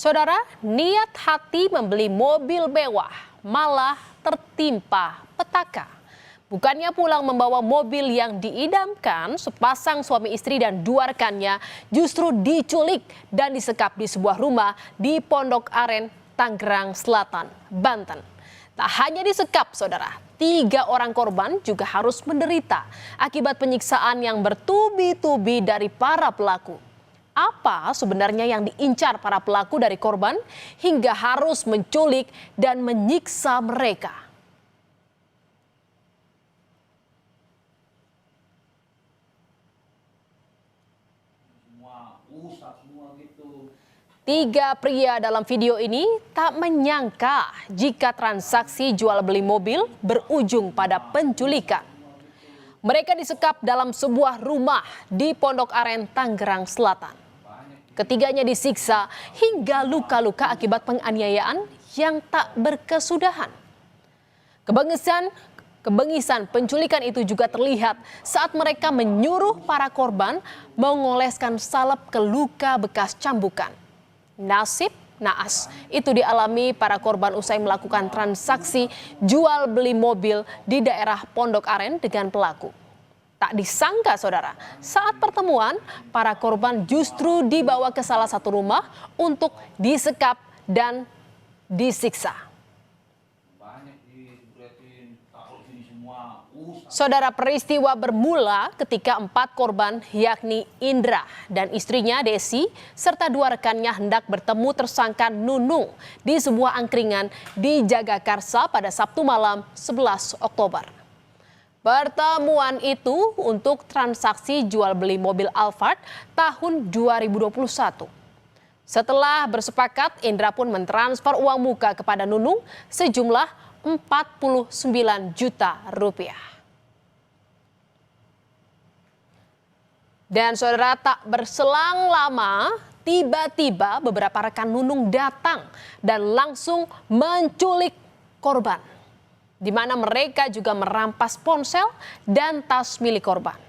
Saudara, niat hati membeli mobil mewah malah tertimpa petaka. Bukannya pulang membawa mobil yang diidamkan, sepasang suami istri dan dua rekannya justru diculik dan disekap di sebuah rumah di Pondok Aren, Tangerang Selatan, Banten. Tak hanya disekap, saudara, 3 orang korban juga harus menderita akibat penyiksaan yang bertubi-tubi dari para pelaku. Apa sebenarnya yang diincar para pelaku dari korban hingga harus menculik dan menyiksa mereka? Tiga pria dalam video ini tak menyangka jika transaksi jual beli mobil berujung pada penculikan. Mereka disekap dalam sebuah rumah di Pondok Aren, Tangerang Selatan. Ketiganya disiksa hingga luka-luka akibat penganiayaan yang tak berkesudahan. Kebengisan penculikan itu juga terlihat saat mereka menyuruh para korban mengoleskan salep ke luka bekas cambukan. Nasib naas itu dialami para korban usai melakukan transaksi jual beli mobil di daerah Pondok Aren dengan pelaku. Tak disangka, saudara, saat pertemuan para korban justru dibawa ke salah satu rumah untuk disekap dan disiksa. Saudara, peristiwa bermula ketika 4 korban yakni Indra dan istrinya Desi serta 2 rekannya hendak bertemu tersangka Nunung di sebuah angkringan di Jagakarsa pada Sabtu malam 11 Oktober. Pertemuan itu untuk transaksi jual beli mobil Alphard tahun 2021. Setelah bersepakat, Indra pun mentransfer uang muka kepada Nunung sejumlah 49 juta rupiah. Dan saudara, tak berselang lama, tiba-tiba beberapa rekan Nunung datang dan langsung menculik korban, di mana mereka juga merampas ponsel dan tas milik korban.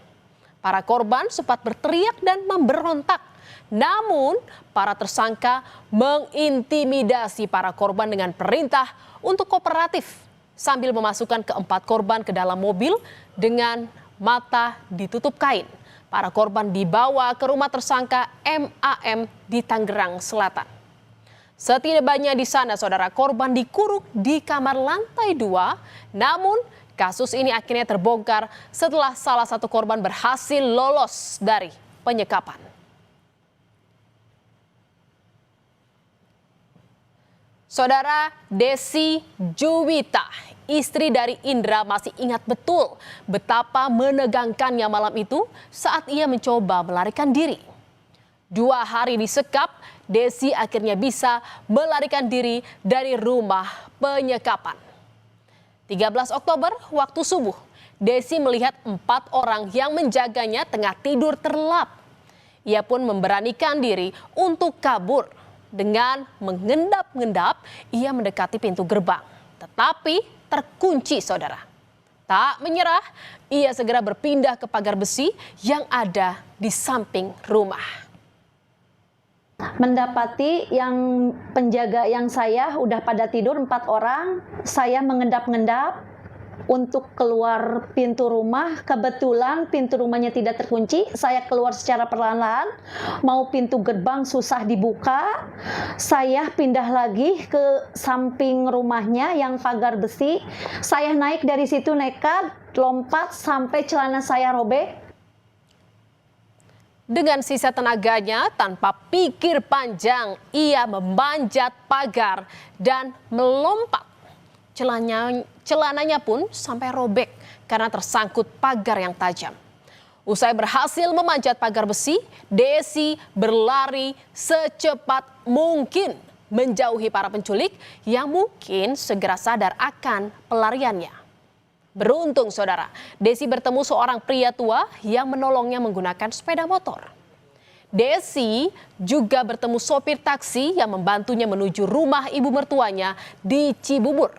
Para korban sempat berteriak dan memberontak, namun para tersangka mengintimidasi para korban dengan perintah untuk kooperatif sambil memasukkan keempat korban ke dalam mobil dengan mata ditutup kain. Para korban dibawa ke rumah tersangka MAM di Tangerang Selatan. Setibanya di sana, saudara, korban dikurung di kamar lantai 2. Namun kasus ini akhirnya terbongkar setelah salah satu korban berhasil lolos dari penyekapan. Saudara, Desi Juwita, istri dari Indra, masih ingat betul betapa menegangkannya malam itu saat ia mencoba melarikan diri. 2 hari disekap, Desi akhirnya bisa melarikan diri dari rumah penyekapan. 13 Oktober waktu subuh, Desi melihat 4 orang yang menjaganya tengah tidur terlelap. Ia pun memberanikan diri untuk kabur. Dengan mengendap-endap, ia mendekati pintu gerbang, tetapi terkunci, saudara. Tak menyerah, ia segera berpindah ke pagar besi yang ada di samping rumah. Mendapati yang penjaga yang saya udah pada tidur 4 orang, saya mengendap-endap untuk keluar pintu rumah. Kebetulan pintu rumahnya tidak terkunci, saya keluar secara perlahan-lahan, mau pintu gerbang susah dibuka. Saya pindah lagi ke samping rumahnya yang pagar besi. Saya naik dari situ nekat, lompat sampai celana saya robek. Dengan sisa tenaganya, tanpa pikir panjang, ia memanjat pagar dan melompat. Celananya pun sampai robek karena tersangkut pagar yang tajam. Usai berhasil memanjat pagar besi, Desi berlari secepat mungkin menjauhi para penculik yang mungkin segera sadar akan pelariannya. Beruntung, saudara, Desi bertemu seorang pria tua yang menolongnya menggunakan sepeda motor. Desi juga bertemu sopir taksi yang membantunya menuju rumah ibu mertuanya di Cibubur.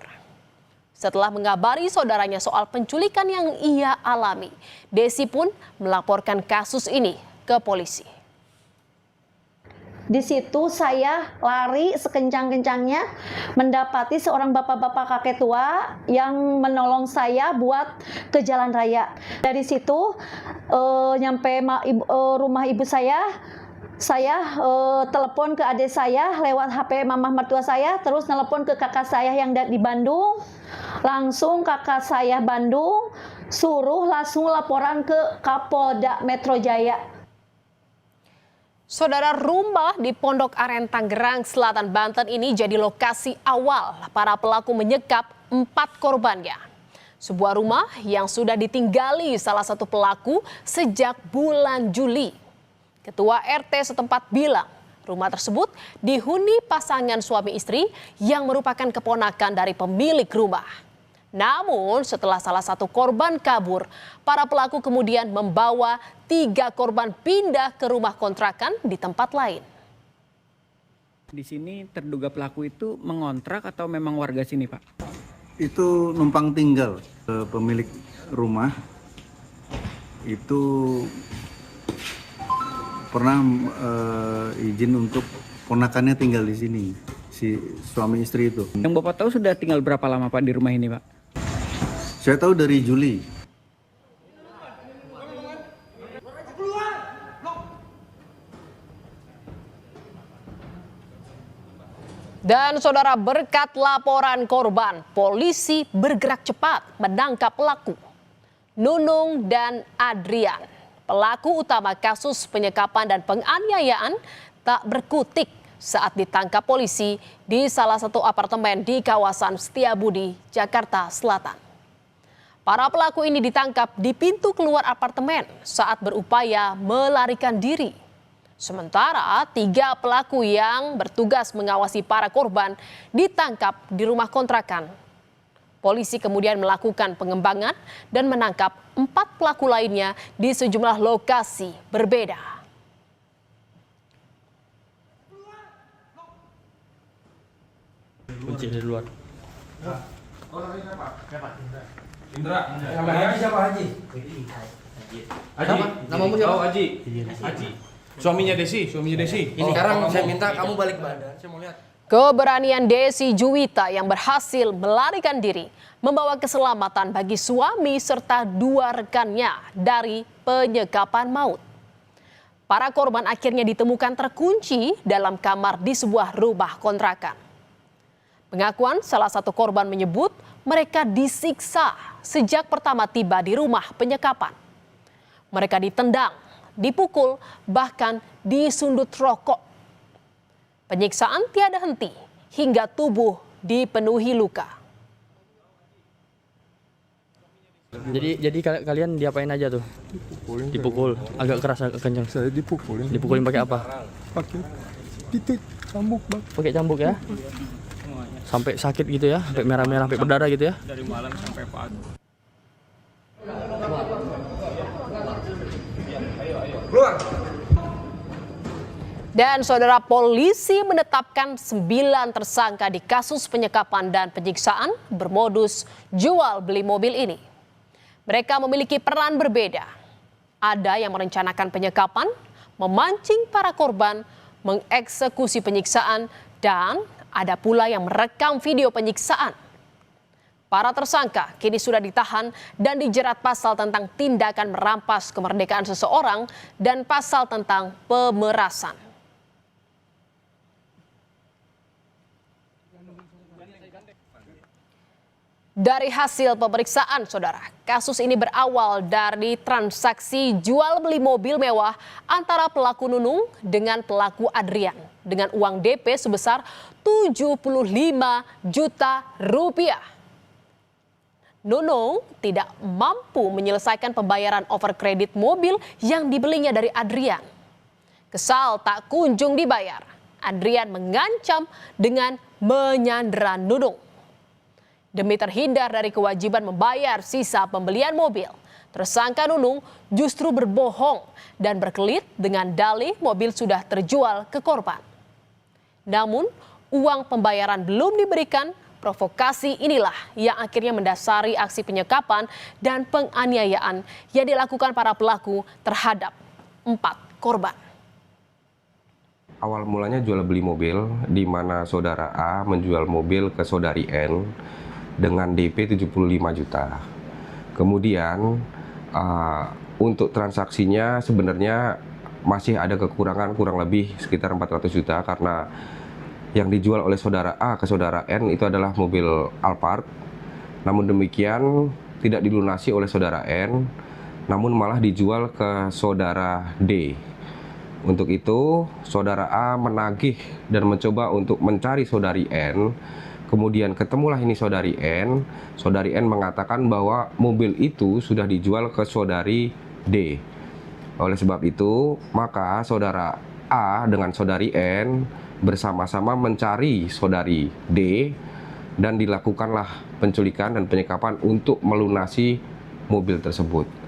Setelah mengabari saudaranya soal penculikan yang ia alami, Desi pun melaporkan kasus ini ke polisi. Di situ saya lari sekencang-kencangnya mendapati seorang bapak-bapak kakek tua yang menolong saya buat ke jalan raya. Dari situ nyampe rumah ibu saya telepon ke adik saya lewat HP mama mertua saya, terus telepon ke kakak saya yang di Bandung. Langsung kakak saya Bandung suruh langsung laporan ke Kapolda Metro Jaya. Saudara, rumah di Pondok Aren, Tangerang Selatan, Banten ini jadi lokasi awal para pelaku menyekap 4 korbannya. Sebuah rumah yang sudah ditinggali salah satu pelaku sejak bulan Juli. Ketua RT setempat bilang rumah tersebut dihuni pasangan suami istri yang merupakan keponakan dari pemilik rumah. Namun setelah salah satu korban kabur, para pelaku kemudian membawa 3 korban pindah ke rumah kontrakan di tempat lain. Di sini terduga pelaku itu mengontrak atau memang warga sini, Pak? Itu numpang tinggal. Pemilik rumah itu pernah izin untuk ponakannya tinggal di sini, si suami istri itu. Yang Bapak tahu sudah tinggal berapa lama, Pak, di rumah ini, Pak? Saya tahu dari Juli. Dan saudara, berkat laporan korban, polisi bergerak cepat menangkap pelaku. Nunung dan Adrian, pelaku utama kasus penyekapan dan penganiayaan, tak berkutik saat ditangkap polisi di salah satu apartemen di kawasan Setiabudi, Jakarta Selatan. Para pelaku ini ditangkap di pintu keluar apartemen saat berupaya melarikan diri. Sementara 3 pelaku yang bertugas mengawasi para korban ditangkap di rumah kontrakan. Polisi kemudian melakukan pengembangan dan menangkap 4 pelaku lainnya di sejumlah lokasi berbeda. Kunci dari luar. Indra. Haji siapa Haji? Haji. Namamu siapa? Oh, Haji. Haji. Suaminya Desi. Ini sekarang saya minta kamu balik badan. Saya mau lihat. Keberanian Desi Juwita yang berhasil melarikan diri membawa keselamatan bagi suami serta 2 rekannya dari penyekapan maut. Para korban akhirnya ditemukan terkunci dalam kamar di sebuah rumah kontrakan. Pengakuan salah satu korban menyebut mereka disiksa sejak pertama tiba di rumah penyekapan. Mereka ditendang, dipukul, bahkan disundut rokok. Penyiksaan tiada henti hingga tubuh dipenuhi luka. Jadi kalian diapain aja tuh? Dipukul. Agak keras, agak kencang. Saya dipukulin. Dipukulin pakai apa? Pakai titik cambuk, Bang. Pakai cambuk ya? Sampai sakit gitu ya? Sampai merah-merah, sampai berdarah gitu ya? Dari malam sampai pagi. Keluar. Dan saudara, polisi menetapkan 9 tersangka di kasus penyekapan dan penyiksaan bermodus jual beli mobil ini. Mereka memiliki peran berbeda. Ada yang merencanakan penyekapan, memancing para korban, mengeksekusi penyiksaan, dan ada pula yang merekam video penyiksaan. Para tersangka kini sudah ditahan dan dijerat pasal tentang tindakan merampas kemerdekaan seseorang dan pasal tentang pemerasan. Dari hasil pemeriksaan, saudara, kasus ini berawal dari transaksi jual beli mobil mewah antara pelaku Nunung dengan pelaku Adrian dengan uang DP sebesar 75 juta rupiah. Nunung tidak mampu menyelesaikan pembayaran overkredit mobil yang dibelinya dari Adrian. Kesal tak kunjung dibayar, Adrian mengancam dengan menyandera Nunung. Demi terhindar dari kewajiban membayar sisa pembelian mobil, tersangka Nunung justru berbohong dan berkelit dengan dalih mobil sudah terjual ke korban. Namun, uang pembayaran belum diberikan. Provokasi inilah yang akhirnya mendasari aksi penyekapan dan penganiayaan yang dilakukan para pelaku terhadap 4 korban. Awal mulanya jual beli mobil, di mana saudara A menjual mobil ke saudari N dengan DP 75 juta. Kemudian untuk transaksinya sebenarnya masih ada kekurangan kurang lebih sekitar 400 juta karena yang dijual oleh saudara A ke saudara N itu adalah mobil Alphard. Namun demikian tidak dilunasi oleh saudara N, namun malah dijual ke saudara D. Untuk itu, saudara A menagih dan mencoba untuk mencari saudari N. Kemudian ketemulah ini saudari N. Saudari N mengatakan bahwa mobil itu sudah dijual ke saudari D. Oleh sebab itu, maka saudara A dengan saudari N bersama-sama mencari saudari D dan dilakukanlah penculikan dan penyekapan untuk melunasi mobil tersebut.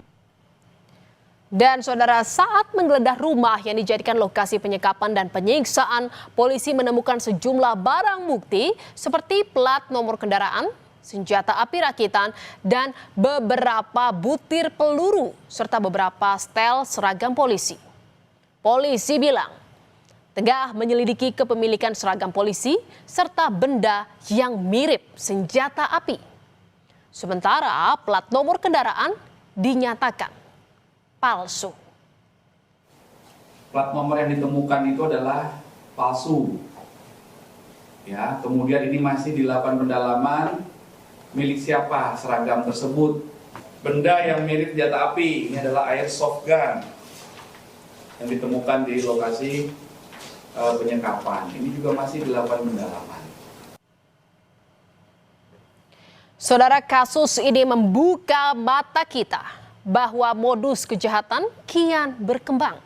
Dan saudara, saat menggeledah rumah yang dijadikan lokasi penyekapan dan penyiksaan, polisi menemukan sejumlah barang bukti seperti plat nomor kendaraan, senjata api rakitan, dan beberapa butir peluru, serta beberapa setel seragam polisi. Polisi bilang tengah menyelidiki kepemilikan seragam polisi serta benda yang mirip senjata api. Sementara plat nomor kendaraan dinyatakan palsu. Plat nomor yang ditemukan itu adalah palsu. Ya, kemudian ini masih dilakukan pendalaman milik siapa seragam tersebut. Benda yang mirip senjata api ini adalah airsoft gun yang ditemukan di lokasi penyekapan. Ini juga masih dilakukan pendalaman. Saudara, kasus ini membuka mata kita bahwa modus kejahatan kian berkembang.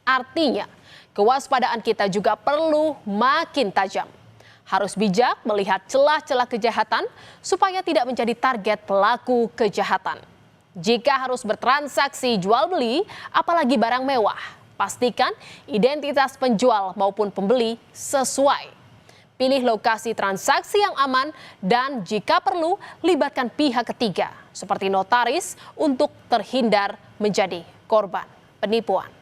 Artinya, kewaspadaan kita juga perlu makin tajam. Harus bijak melihat celah-celah kejahatan supaya tidak menjadi target pelaku kejahatan. Jika harus bertransaksi jual beli, apalagi barang mewah, pastikan identitas penjual maupun pembeli sesuai. Pilih lokasi transaksi yang aman dan jika perlu libatkan pihak ketiga seperti notaris untuk terhindar menjadi korban penipuan.